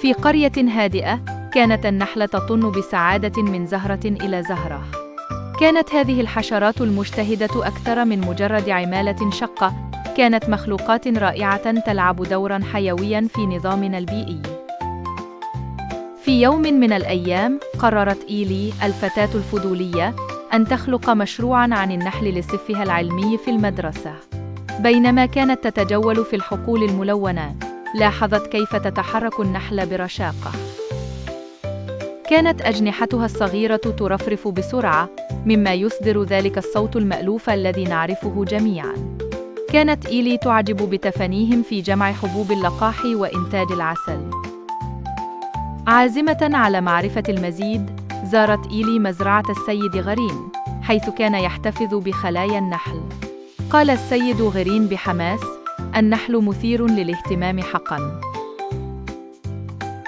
في قرية هادئة، كانت النحلة تطن بسعادة من زهرة إلى زهرة. كانت هذه الحشرات المجتهدة أكثر من مجرد عمالة شقة، كانت مخلوقات رائعة تلعب دورًا حيويًا في نظامنا البيئي. في يوم من الأيام، قررت إيلي الفتاة الفضولية أن تخلق مشروعًا عن النحل لصفها العلمي في المدرسة. بينما كانت تتجول في الحقول الملونة، لاحظت كيف تتحرك النحلة برشاقة. كانت أجنحتها الصغيرة ترفرف بسرعة، مما يصدر ذلك الصوت المألوف الذي نعرفه جميعاً. كانت إيلي تعجب بتفانيهم في جمع حبوب اللقاح وإنتاج العسل. عازمة على معرفة المزيد، زارت إيلي مزرعة السيد غرين، حيث كان يحتفظ بخلايا النحل. قال السيد غرين بحماس: النحل مثير للاهتمام حقاً.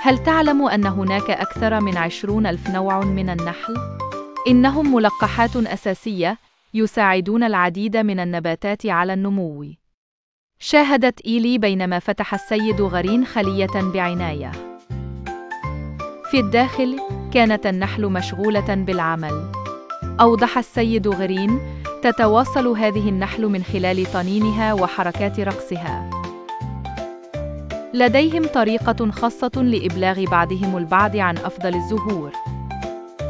هل تعلم أن هناك أكثر من 20,000 نوع من النحل؟ إنهم ملقحات أساسية يساعدون العديد من النباتات على النمو. شاهدت إيلي بينما فتح السيد غرين خلية بعناية. في الداخل، كانت النحل مشغولة بالعمل. أوضح السيد غرين: تتواصل هذه النحل من خلال طنينها وحركات رقصها. لديهم طريقة خاصة لإبلاغ بعضهم البعض عن أفضل الزهور.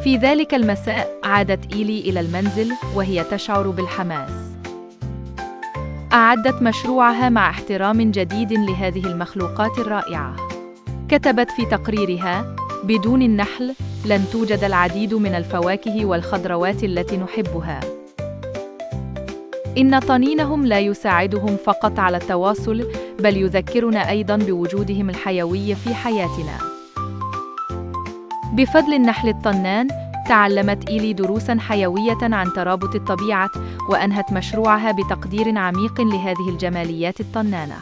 في ذلك المساء، عادت إيلي إلى المنزل وهي تشعر بالحماس. أعدت مشروعها مع احترام جديد لهذه المخلوقات الرائعة. كتبت في تقريرها: بدون النحل لن توجد العديد من الفواكه والخضروات التي نحبها. إن طنينهم لا يساعدهم فقط على التواصل، بل يذكرنا أيضاً بوجودهم الحيوي في حياتنا. بفضل النحل الطنان، تعلمت إيلي دروساً حيوية عن ترابط الطبيعة، وأنهت مشروعها بتقدير عميق لهذه الجماليات الطنانة.